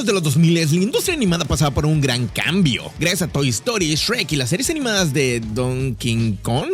principios de los 2000, la industria animada pasaba por un gran cambio. Gracias a Toy Story, Shrek y las series animadas de Donkey Kong,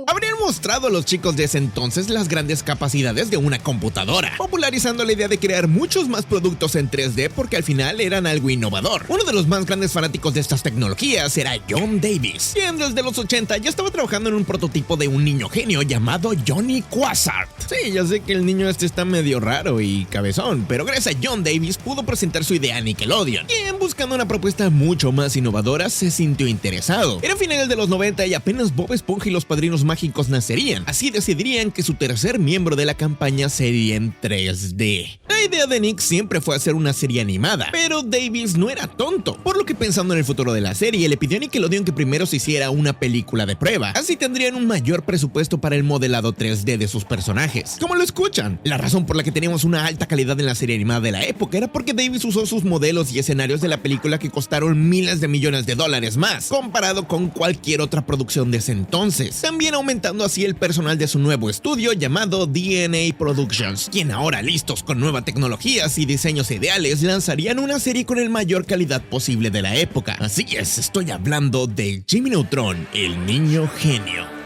habrían mostrado a los chicos de ese entonces las grandes capacidades de una computadora, popularizando la idea de crear muchos más productos en 3D porque al final eran algo innovador. Uno de los más grandes fanáticos de estas tecnologías era John Davis, quien desde los 80 ya estaba trabajando en un prototipo de un niño genio llamado Johnny Quasar. Sí, ya sé que el niño está medio raro y cabezón, pero gracias a John Davis pudo presentar su idea a Nickelodeon, quien buscando una propuesta mucho más innovadora se sintió interesado. Era finales de los 90 y apenas Bob Esponja y los Padrinos Mágicos nacerían, así decidirían que su tercer miembro de la campaña sería en 3D. La idea de Nick siempre fue hacer una serie animada, pero Davis no era tonto, por lo que pensando en el futuro de la serie, le pidió a Nickelodeon que primero se hiciera una película de prueba, así tendrían un mayor presupuesto para el modelado 3D de sus personajes. Como lo escuchan, la razón por la que teníamos una alta calidad en la serie animada de la época era porque Davis usó sus modelos y escenarios de la película que costaron miles de millones de dólares más, comparado con cualquier otra producción de ese entonces, también aumentando así el personal de su nuevo estudio llamado DNA Productions, quien ahora listos con nuevas tecnologías y diseños ideales lanzarían una serie con el mayor calidad posible de la época. Así es, estoy hablando de Jimmy Neutron, el niño genio.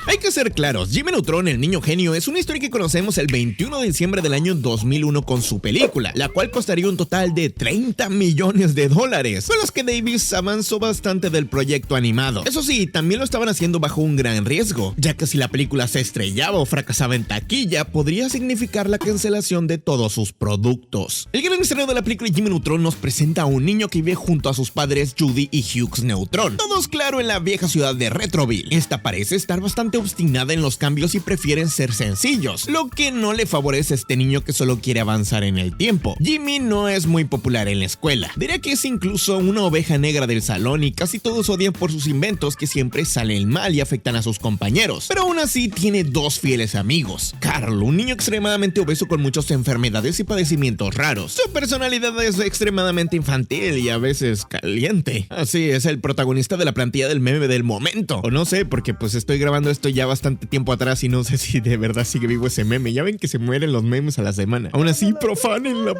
Hay que ser claros, Jimmy Neutron, el niño genio, es una historia que conocemos el 21 de diciembre del año 2001 con su película, la cual costaría un total de 30 millones de dólares, con los que Davis avanzó bastante del proyecto animado. Eso sí, también lo estaban haciendo bajo un gran riesgo, ya que si la película se estrellaba o fracasaba en taquilla, podría significar la cancelación de todos sus productos. El gran estreno de la película Jimmy Neutron nos presenta a un niño que vive junto a sus padres Judy y Hughes Neutron, todos claro en la vieja ciudad de Retroville. Esta parece estar bastante obstinada en los cambios y prefieren ser sencillos, lo que no le favorece a este niño que solo quiere avanzar en el tiempo. Jimmy no es muy popular en la escuela, diría que es incluso una oveja negra del salón y casi todos odian por sus inventos que siempre salen mal y afectan a sus compañeros, pero aún así tiene dos fieles amigos. Carl, un niño extremadamente obeso con muchas enfermedades y padecimientos raros. Su personalidad es extremadamente infantil y a veces caliente. Así es el protagonista de la plantilla del meme del momento, o no sé, porque pues estoy grabando esto ya bastante tiempo atrás y no sé si de verdad sigue vivo ese meme. Ya ven que se mueren los memes a la semana. Aún así, profánenla.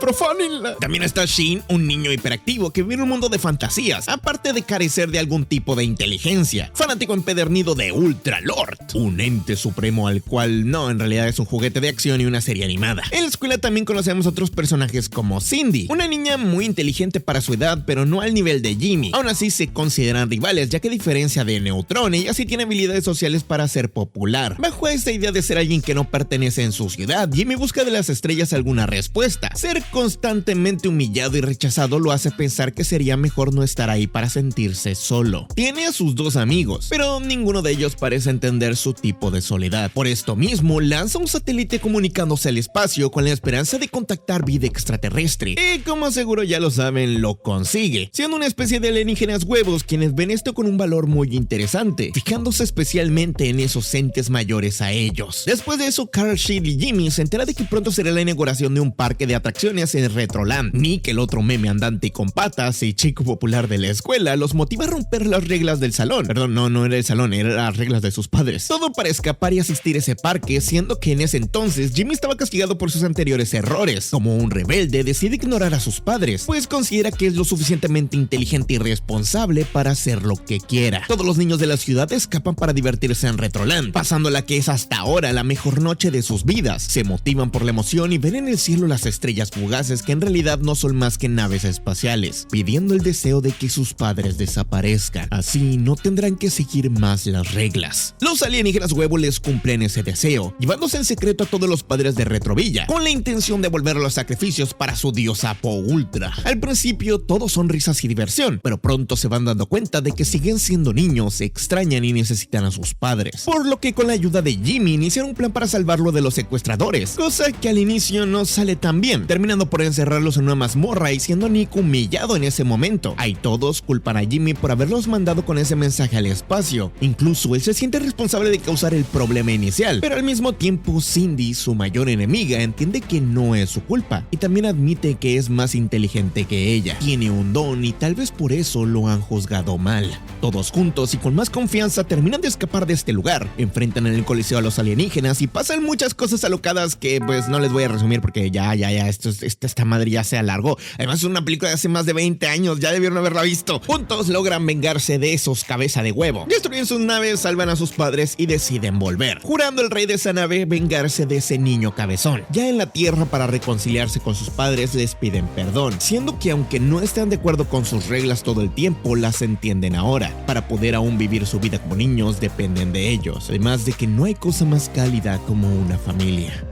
También está Shin, un niño hiperactivo que vive en un mundo de fantasías, aparte de carecer de algún tipo de inteligencia. Fanático empedernido de Ultra Lord, un ente supremo al cual no, en realidad es un juguete de acción y una serie animada. En la escuela también conocemos otros personajes como Cindy, una niña muy inteligente para su edad, pero no al nivel de Jimmy. Aún así se consideran rivales, ya que a diferencia de Neutron, ella sí tiene habilidades sociales para ser popular. Bajo esta idea de ser alguien que no pertenece en su ciudad, Jimmy busca de las estrellas alguna respuesta. Ser constantemente humillado y rechazado lo hace pensar que sería mejor no estar ahí para sentirse solo. Tiene a sus dos amigos, pero ninguno de ellos parece entender su tipo de soledad. Por esto mismo, lanza un satélite comunicándose al espacio con la esperanza de contactar vida extraterrestre. Y como seguro ya lo saben, lo consigue, siendo una especie de alienígenas huevos quienes ven esto con un valor muy interesante, fijándose especialmente en esos entes mayores a ellos. Después de eso, Carl, Sid y Jimmy se entera de que pronto será la inauguración de un parque de atracciones en Retroland. Nick, el otro meme andante y con patas y chico popular de la escuela, los motiva a romper las reglas del salón. Perdón, no era el salón, eran las reglas de sus padres. Todo para escapar y asistir a ese parque, siendo que en ese entonces Jimmy estaba castigado por sus anteriores errores. Como un rebelde, decide ignorar a sus padres, pues considera que es lo suficientemente inteligente y responsable para hacer lo que quiera. Todos los niños de la ciudad escapan para divertirse en Retroland, pasando la que es hasta ahora la mejor noche de sus vidas. Se motivan por la emoción y ven en el cielo las estrellas fugaces que en realidad no son más que naves espaciales, pidiendo el deseo de que sus padres desaparezcan. Así no tendrán que seguir más las reglas. Los alienígenas huevo les cumplen ese deseo, llevándose en secreto a todos los padres de Retrovilla, con la intención de volver a los sacrificios para su diosa Po Ultra. Al principio todo son risas y diversión, pero pronto se van dando cuenta de que siguen siendo niños, se extrañan y necesitan a sus padres, por lo que con la ayuda de Jimmy inician un plan para salvarlo de los secuestradores, cosa que al inicio no sale tan bien, terminando por encerrarlos en una mazmorra y siendo Nick humillado en ese momento. Ahí todos culpan a Jimmy por haberlos mandado con ese mensaje al espacio, incluso él se siente responsable de causar el problema inicial, pero al mismo tiempo Cindy, su mayor enemiga, entiende que no es su culpa y también admite que es más inteligente que ella, tiene un don y tal vez por eso lo han juzgado mal. Todos juntos y con más confianza terminan de escapar de este lugar, lugar. Enfrentan en el coliseo a los alienígenas y pasan muchas cosas alocadas que pues no les voy a resumir porque ya, esta madre ya se alargó. Además es una película de hace más de 20 años, ya debieron haberla visto. Juntos logran vengarse de esos cabeza de huevo. Destruyen sus naves, salvan a sus padres y deciden volver, jurando el rey de esa nave vengarse de ese niño cabezón. Ya en la Tierra, para reconciliarse con sus padres, les piden perdón, siendo que aunque no están de acuerdo con sus reglas todo el tiempo, las entienden ahora. Para poder aún vivir su vida como niños, dependen de ellos, además de que no hay cosa más cálida como una familia.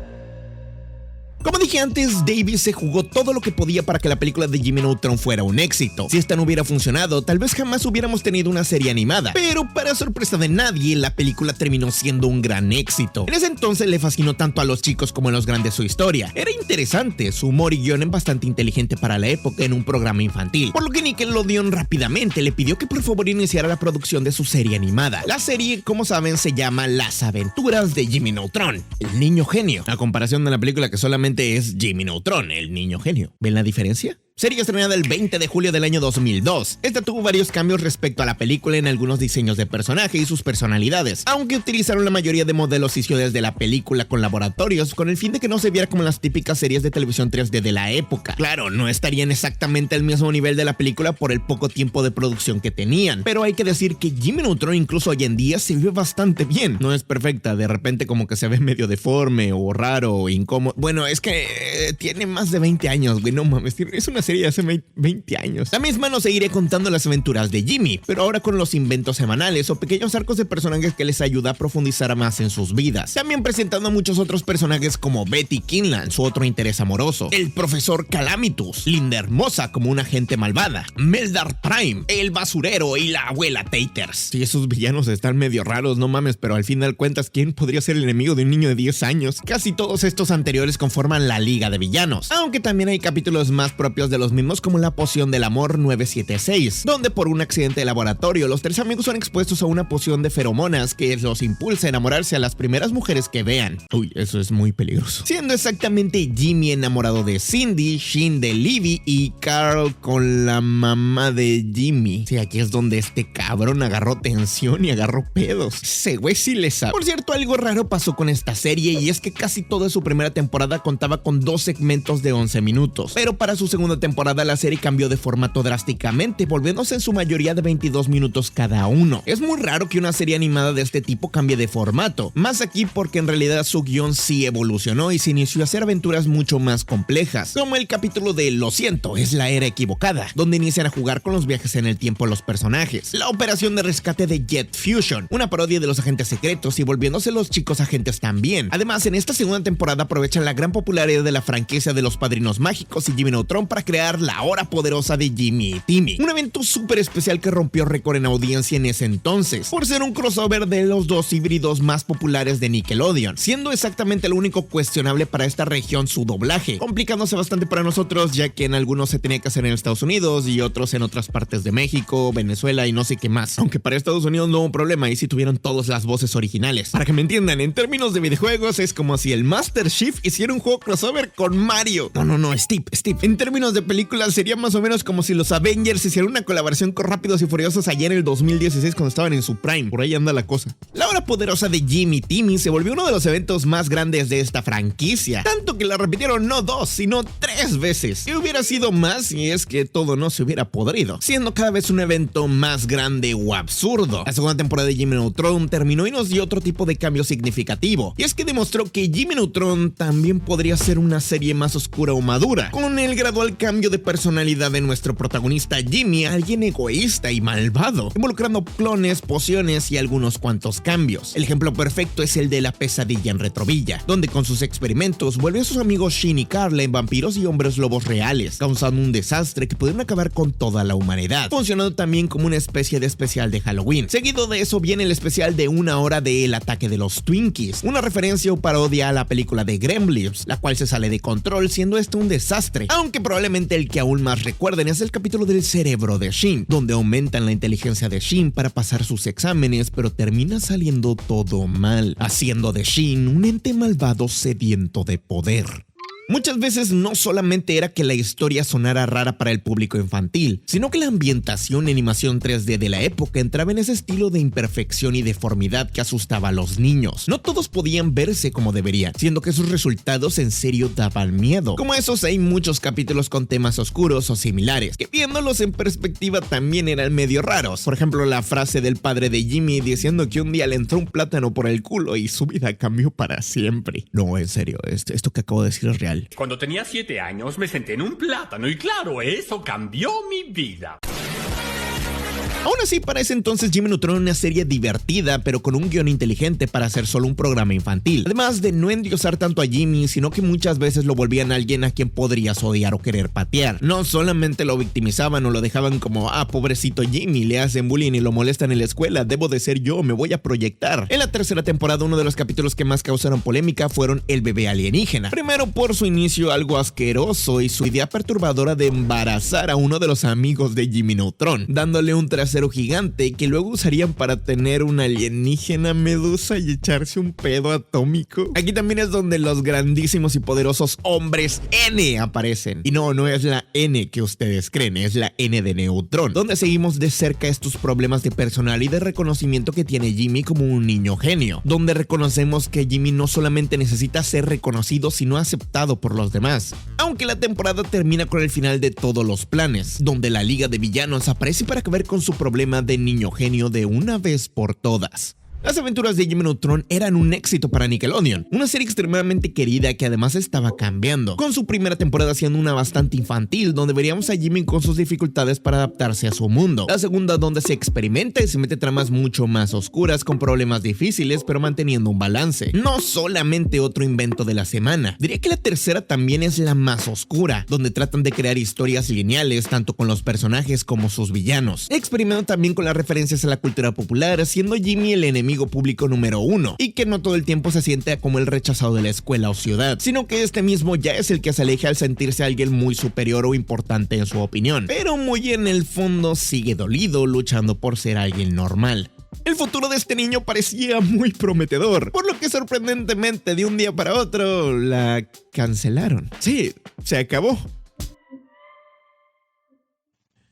Como dije antes, Davis se jugó todo lo que podía para que la película de Jimmy Neutron fuera un éxito. Si esta no hubiera funcionado, tal vez jamás hubiéramos tenido una serie animada. Pero para sorpresa de nadie, la película terminó siendo un gran éxito. En ese entonces le fascinó tanto a los chicos como a los grandes su historia. Era interesante, su humor y guión es bastante inteligente para la época en un programa infantil. Por lo que Nickelodeon rápidamente le pidió que por favor iniciara la producción de su serie animada. La serie, como saben, se llama Las Aventuras de Jimmy Neutron, el niño genio. A comparación de la película que solamente es Jimmy Neutron, el niño genio. ¿Ven la diferencia? Serie estrenada el 20 de julio del año 2002. Esta tuvo varios cambios respecto a la película en algunos diseños de personaje y sus personalidades, aunque utilizaron la mayoría de modelos y ciudades de la película con laboratorios con el fin de que no se viera como las típicas series de televisión 3D de la época. Claro, no estarían exactamente al mismo nivel de la película por el poco tiempo de producción que tenían, pero hay que decir que Jimmy Neutron incluso hoy en día se ve bastante bien. No es perfecta, de repente como que se ve medio deforme o raro o incómodo. Bueno, es que tiene más de 20 años, güey, no mames, es una serie de hace 20 años. La misma nos seguiré contando las aventuras de Jimmy, pero ahora con los inventos semanales o pequeños arcos de personajes que les ayuda a profundizar más en sus vidas. También presentando a muchos otros personajes como Betty Kinlan, su otro interés amoroso, el profesor Calamitus, Linda Hermosa como una agente malvada, Meldar Prime, el basurero y la abuela Taters. Sí, esos villanos están medio raros, no mames, pero al final cuentas, ¿quién podría ser el enemigo de un niño de 10 años? Casi todos estos anteriores conforman la Liga de Villanos, aunque también hay capítulos más propios de los mismos como la poción del amor 976, donde por un accidente de laboratorio los tres amigos son expuestos a una poción de feromonas que los impulsa a enamorarse a las primeras mujeres que vean. Uy, eso es muy peligroso. Siendo exactamente Jimmy enamorado de Cindy, Shin de Libby y Carl con la mamá de Jimmy. Sí, aquí es donde este cabrón agarró tensión y agarró pedos. Ese güey sí le sabe. Por cierto, algo raro pasó con esta serie y es que casi toda su primera temporada contaba con 2 segmentos de 11 minutos, pero para su segunda temporada la serie cambió de formato drásticamente, volviéndose en su mayoría de 22 minutos cada uno. Es muy raro que una serie animada de este tipo cambie de formato, más aquí porque en realidad su guión sí evolucionó y se inició a hacer aventuras mucho más complejas, como el capítulo de Lo siento, es la era equivocada, donde inician a jugar con los viajes en el tiempo de los personajes, la operación de rescate de Jet Fusion, una parodia de los agentes secretos y volviéndose los chicos agentes también. Además, en esta segunda temporada aprovechan la gran popularidad de la franquicia de los Padrinos Mágicos y Jimmy Neutron para crear la hora poderosa de Jimmy y Timmy, un evento súper especial que rompió récord en audiencia en ese entonces, por ser un crossover de los dos híbridos más populares de Nickelodeon, siendo exactamente lo único cuestionable para esta región su doblaje, complicándose bastante para nosotros ya que en algunos se tenía que hacer en Estados Unidos y otros en otras partes de México, Venezuela y no sé qué más, aunque para Estados Unidos no hubo problema y sí tuvieron todas las voces originales. Para que me entiendan, en términos de videojuegos es como si el Master Chief hiciera un juego crossover con Mario. No, Steve. En términos de películas sería más o menos como si los Avengers hicieran una colaboración con Rápidos y Furiosos allá en el 2016 cuando estaban en su prime. Por ahí anda la cosa. La hora poderosa de Jimmy y Timmy se volvió uno de los eventos más grandes de esta franquicia, tanto que la repitieron no 2, sino 3 veces. Y hubiera sido más si es que todo no se hubiera podrido, siendo cada vez un evento más grande o absurdo. La segunda temporada de Jimmy Neutron terminó y nos dio otro tipo de cambio significativo, y es que demostró que Jimmy Neutron también podría ser una serie más oscura o madura, con el gradual cambio de personalidad de nuestro protagonista Jimmy, alguien egoísta y malvado, involucrando clones, pociones y algunos cuantos cambios. El ejemplo perfecto es el de la pesadilla en Retrovilla, donde con sus experimentos vuelve a sus amigos Shin y Carla en vampiros y hombres lobos reales, causando un desastre que pudieron acabar con toda la humanidad, funcionando también como una especie de especial de Halloween. Seguido de eso viene el especial de 1 hora de El ataque de los Twinkies, una referencia o parodia a la película de Gremlins, la cual se sale de control, siendo esto un desastre, aunque probablemente el que aún más recuerden es el capítulo del cerebro de Shin, donde aumentan la inteligencia de Shin para pasar sus exámenes, pero termina saliendo todo mal, haciendo de Shin un ente malvado sediento de poder. Muchas veces no solamente era que la historia sonara rara para el público infantil, sino que la ambientación y animación 3D de la época entraba en ese estilo de imperfección y deformidad que asustaba a los niños. No todos podían verse como deberían, siendo que sus resultados en serio daban miedo. Como esos hay muchos capítulos con temas oscuros o similares, que viéndolos en perspectiva también eran medio raros. Por ejemplo, la frase del padre de Jimmy diciendo que un día le entró un plátano por el culo y su vida cambió para siempre. No, en serio, esto que acabo de decir es real. Cuando tenía 7 años me senté en un plátano y claro, eso cambió mi vida. Aún así, para ese entonces Jimmy Neutron era una serie divertida, pero con un guión inteligente para hacer solo un programa infantil. Además de no endiosar tanto a Jimmy, sino que muchas veces lo volvían alguien a quien podrías odiar o querer patear. No solamente lo victimizaban o lo dejaban como, pobrecito Jimmy, le hacen bullying y lo molestan en la escuela, debo de ser yo, me voy a proyectar. En la tercera temporada, uno de los capítulos que más causaron polémica fueron el bebé alienígena. Primero por su inicio algo asqueroso y su idea perturbadora de embarazar a uno de los amigos de Jimmy Neutron, dándole un trasero gigante que luego usarían para tener una alienígena medusa y echarse un pedo atómico. Aquí también es donde los grandísimos y poderosos hombres N aparecen. Y no es la N que ustedes creen, es la N de Neutron, donde seguimos de cerca estos problemas de personal y de reconocimiento que tiene Jimmy como un niño genio, donde reconocemos que Jimmy no solamente necesita ser reconocido, sino aceptado por los demás. Aunque la temporada termina con el final de todos los planes, donde la Liga de Villanos aparece para acabar con su problema de niño genio de una vez por todas. Las aventuras de Jimmy Neutron eran un éxito para Nickelodeon, una serie extremadamente querida que además estaba cambiando, con su primera temporada siendo una bastante infantil, donde veríamos a Jimmy con sus dificultades para adaptarse a su mundo, la segunda donde se experimenta y se mete tramas mucho más oscuras con problemas difíciles pero manteniendo un balance, no solamente otro invento de la semana. Diría que la tercera también es la más oscura, donde tratan de crear historias lineales tanto con los personajes como sus villanos, experimentan también con las referencias a la cultura popular, siendo Jimmy el enemigo público número 1, y que no todo el tiempo se siente como el rechazado de la escuela o ciudad, sino que este mismo ya es el que se aleja al sentirse alguien muy superior o importante en su opinión, pero muy en el fondo sigue dolido luchando por ser alguien normal. El futuro de este niño parecía muy prometedor, por lo que sorprendentemente de un día para otro la cancelaron. Sí, se acabó.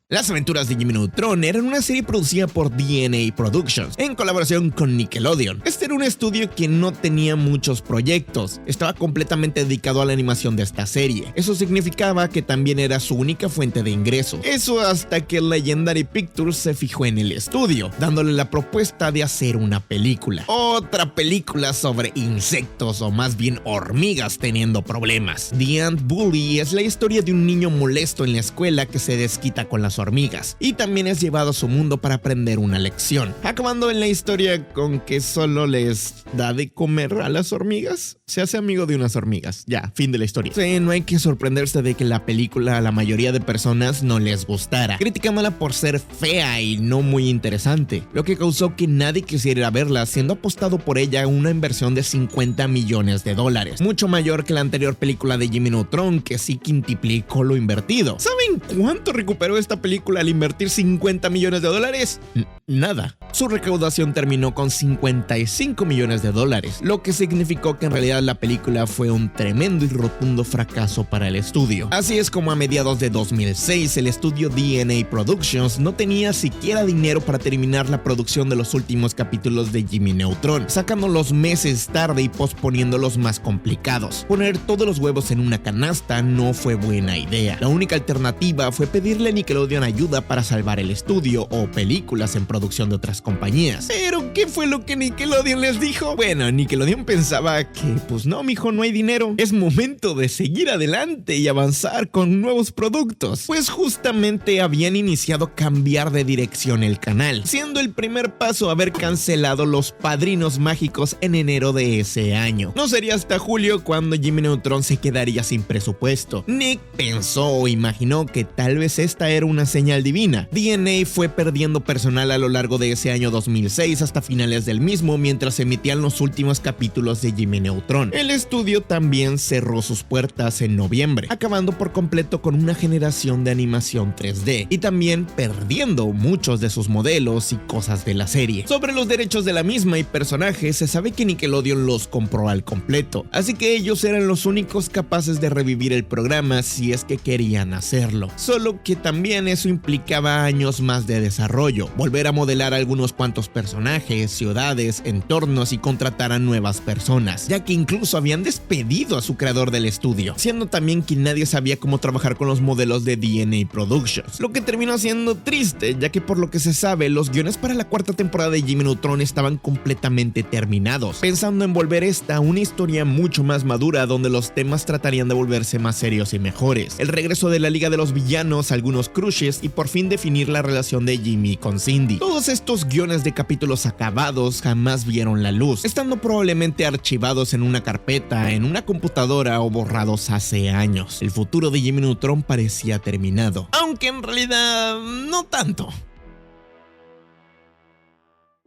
Las aventuras de Jimmy Neutron eran una serie producida por DNA Productions en colaboración con Nickelodeon. Este era un estudio que no tenía muchos proyectos, estaba completamente dedicado a la animación de esta serie. Eso significaba que también era su única fuente de ingreso. Eso hasta que Legendary Pictures se fijó en el estudio, dándole la propuesta de hacer una película. Otra película sobre insectos o más bien hormigas teniendo problemas. The Ant Bully es la historia de un niño molesto en la escuela que se desquita con las hormigas y también es llevado a su mundo para aprender una lección, acabando en la historia con que solo les da de comer a las hormigas. Se hace amigo de unas hormigas. Ya, fin de la historia. Sí, no hay que sorprenderse de que la película a la mayoría de personas no les gustara, criticándola por ser fea y no muy interesante, lo que causó que nadie quisiera ir a verla, siendo apostado por ella una inversión de $50 millones, mucho mayor que la anterior película de Jimmy Neutron, que sí quintuplicó lo invertido. ¿Saben cuánto recuperó esta película al invertir $50 millones? Nada. Su recaudación terminó con $55 millones, lo que significó que en realidad la película fue un tremendo y rotundo fracaso para el estudio. Así es como a mediados de 2006 el estudio DNA Productions no tenía siquiera dinero para terminar la producción de los últimos capítulos de Jimmy Neutron, sacándolos meses tarde y posponiéndolos más complicados. Poner todos los huevos en una canasta no fue buena idea. La única alternativa fue pedirle a Nickelodeon ayuda para salvar el estudio o películas en producción de otras compañías. Pero ¿qué fue lo que Nickelodeon les dijo? Bueno, Nickelodeon pensaba que pues no, mijo, no hay dinero. Es momento de seguir adelante y avanzar con nuevos productos. Pues justamente habían iniciado a cambiar de dirección el canal, siendo el primer paso haber cancelado Los Padrinos Mágicos en enero de ese año. No sería hasta julio cuando Jimmy Neutron se quedaría sin presupuesto. Nick pensó o imaginó que tal vez esta era una señal divina. DNA fue perdiendo personal a lo lo largo de ese año 2006 hasta finales del mismo, mientras se emitían los últimos capítulos de Jimmy Neutron. El estudio también cerró sus puertas en noviembre, acabando por completo con una generación de animación 3D y también perdiendo muchos de sus modelos y cosas de la serie. Sobre los derechos de la misma y personajes, se sabe que Nickelodeon los compró al completo, así que ellos eran los únicos capaces de revivir el programa si es que querían hacerlo. Solo que también eso implicaba años más de desarrollo, volver a modelar algunos cuantos personajes, ciudades, entornos y contratar a nuevas personas, ya que incluso habían despedido a su creador del estudio, siendo también que nadie sabía cómo trabajar con los modelos de DNA Productions, lo que terminó siendo triste, ya que por lo que se sabe, los guiones para la cuarta temporada de Jimmy Neutron estaban completamente terminados, pensando en volver esta una historia mucho más madura donde los temas tratarían de volverse más serios y mejores, el regreso de la Liga de los Villanos, algunos crushes y por fin definir la relación de Jimmy con Cindy. Todos estos guiones de capítulos acabados jamás vieron la luz, estando probablemente archivados en una carpeta, en una computadora o borrados hace años. El futuro de Jimmy Neutron parecía terminado, aunque en realidad no tanto.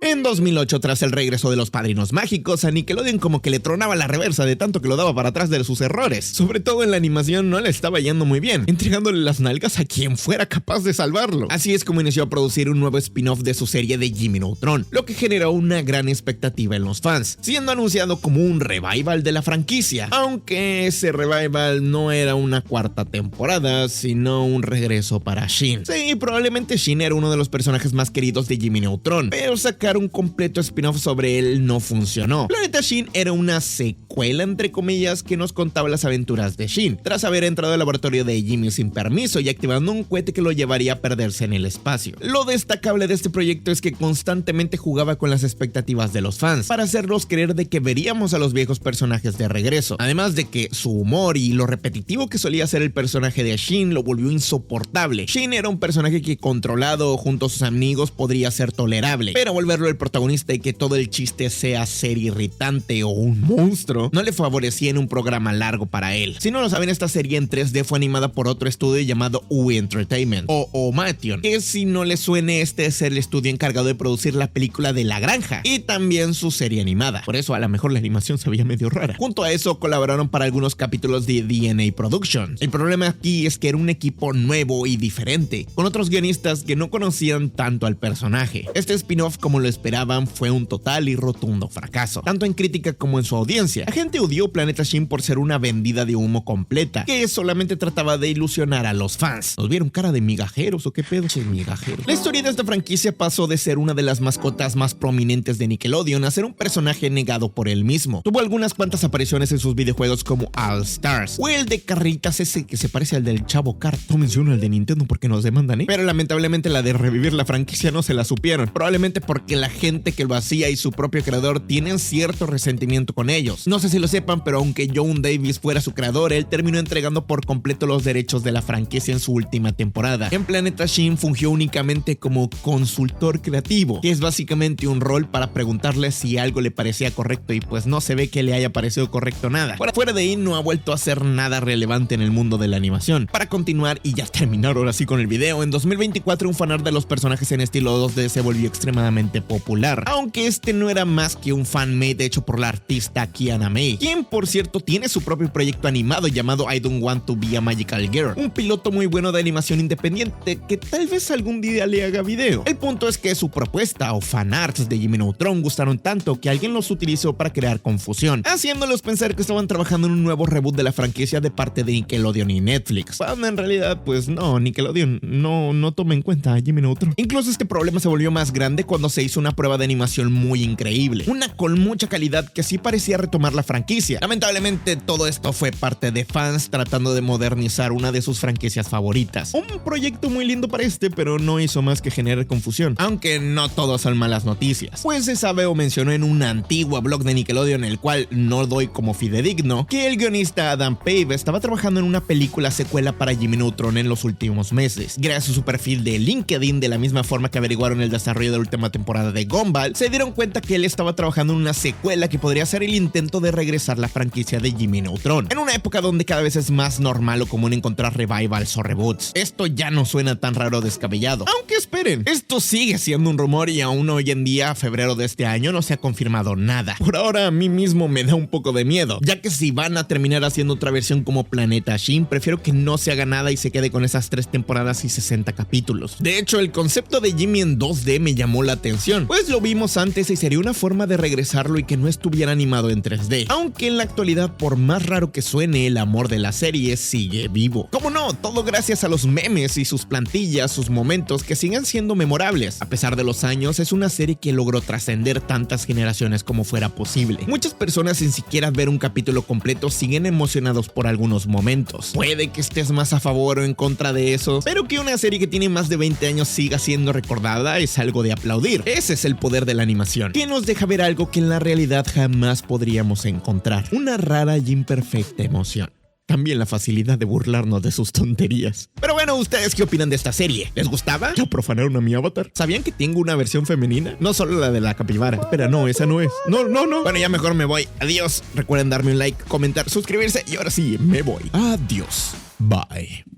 En 2008, tras el regreso de los Padrinos Mágicos, a Nickelodeon como que le tronaba la reversa de tanto que lo daba para atrás de sus errores. Sobre todo en la animación no le estaba yendo muy bien, entregándole las nalgas a quien fuera capaz de salvarlo. Así es como inició a producir un nuevo spin-off de su serie de Jimmy Neutron, lo que generó una gran expectativa en los fans, siendo anunciado como un revival de la franquicia, aunque ese revival no era una cuarta temporada, sino un regreso para Shin. Sí, probablemente Shin era uno de los personajes más queridos de Jimmy Neutron, pero sacar un completo spin-off sobre él no funcionó. Planeta Shin era una secuela entre comillas que nos contaba las aventuras de Shin, tras haber entrado al laboratorio de Jimmy sin permiso y activando un cohete que lo llevaría a perderse en el espacio. Lo destacable de este proyecto es que constantemente jugaba con las expectativas de los fans, para hacerlos creer de que veríamos a los viejos personajes de regreso, además de que su humor y lo repetitivo que solía ser el personaje de Shin lo volvió insoportable. Shin era un personaje que controlado junto a sus amigos podría ser tolerable, pero volverlo el protagonista y que todo el chiste sea ser irritante o un monstruo no le favorecía en un programa largo para él. Si no lo saben, esta serie en 3D fue animada por otro estudio llamado UI Entertainment o Omation, que si no les suene, este es el estudio encargado de producir la película de La Granja y también su serie animada, por eso a lo mejor la animación se veía medio rara. Junto a eso colaboraron para algunos capítulos de DNA Productions. El problema aquí es que era un equipo nuevo y diferente, con otros guionistas que no conocían tanto al personaje. Este spin-off, como lo esperaban, fue un total y rotundo fracaso, tanto en crítica como en su audiencia. La gente odió Planeta Shin por ser una vendida de humo completa, que solamente trataba de ilusionar a los fans. ¿Nos vieron cara de migajeros o qué pedo? Che, migajeros. La historia de esta franquicia pasó de ser una de las mascotas más prominentes de Nickelodeon a ser un personaje negado por él mismo. Tuvo algunas cuantas apariciones en sus videojuegos como All Stars, o el de carritas ese que se parece al del Chavo Kart. No menciono el de Nintendo porque nos demandan, pero lamentablemente la de revivir la franquicia no se la supieron, probablemente porque la gente que lo hacía y su propio creador tienen cierto resentimiento con ellos. No sé si lo sepan, pero aunque John Davis fuera su creador, él terminó entregando por completo los derechos de la franquicia en su última temporada. En Planeta Shin fungió únicamente como consultor creativo, que es básicamente un rol para preguntarle si algo le parecía correcto y pues no se ve que le haya parecido correcto nada. Fuera de ahí no ha vuelto a hacer nada relevante en el mundo de la animación. Para continuar y ya terminar ahora sí con el video, en 2024 un fanart de los personajes en estilo 2D se volvió extremadamente popular, aunque este no era más que un fanmade hecho por la artista Kiana May, quien por cierto tiene su propio proyecto animado llamado I Don't Want to Be a Magical Girl, un piloto muy bueno de animación independiente que tal vez algún día le haga video. El punto es que su propuesta o fanarts de Jimmy Neutron gustaron tanto que alguien los utilizó para crear confusión, haciéndolos pensar que estaban trabajando en un nuevo reboot de la franquicia de parte de Nickelodeon y Netflix, cuando en realidad pues no, Nickelodeon no toma en cuenta a Jimmy Neutron. Incluso este problema se volvió más grande cuando se hizo una prueba de animación muy increíble, una con mucha calidad que sí parecía retomar la franquicia. Lamentablemente todo esto fue parte de fans tratando de modernizar una de sus franquicias favoritas. Un proyecto muy lindo para pero no hizo más que generar confusión, aunque no todo son malas noticias, pues se sabe o mencionó en un antiguo blog de Nickelodeon, el cual no doy como fidedigno, que el guionista Adam Pave estaba trabajando en una película secuela para Jimmy Neutron en los últimos meses. Gracias a su perfil de LinkedIn, de la misma forma que averiguaron el desarrollo de la última temporada temporada de Gumball, se dieron cuenta que él estaba trabajando en una secuela que podría ser el intento de regresar la franquicia de Jimmy Neutron, en una época donde cada vez es más normal o común encontrar revivals o reboots. Esto ya no suena tan raro o descabellado, aunque esperen, esto sigue siendo un rumor y aún hoy en día, febrero de este año, no se ha confirmado nada. Por ahora a mí mismo me da un poco de miedo, ya que si van a terminar haciendo otra versión como Planeta Shin, prefiero que no se haga nada y se quede con esas 3 temporadas y 60 capítulos. De hecho, el concepto de Jimmy en 2D me llamó la atención, pues lo vimos antes y sería una forma de regresarlo y que no estuviera animado en 3D, aunque en la actualidad, por más raro que suene, el amor de la serie sigue vivo. Como no, todo gracias a los memes y sus plantillas, sus momentos que siguen siendo memorables. A pesar de los años, es una serie que logró trascender tantas generaciones como fuera posible. Muchas personas sin siquiera ver un capítulo completo siguen emocionados por algunos momentos. Puede que estés más a favor o en contra de eso, pero que una serie que tiene más de 20 años siga siendo recordada es algo de aplaudir. Ese es el poder de la animación, que nos deja ver algo que en la realidad jamás podríamos encontrar. Una rara y imperfecta emoción. También la facilidad de burlarnos de sus tonterías. Pero bueno, ¿ustedes qué opinan de esta serie? ¿Les gustaba? ¿Ya profanaron a mi avatar? ¿Sabían que tengo una versión femenina? No solo la de la capibara. Espera, no, esa no es. No. Bueno, ya mejor me voy. Adiós. Recuerden darme un like, comentar, suscribirse y ahora sí, me voy. Adiós. Bye.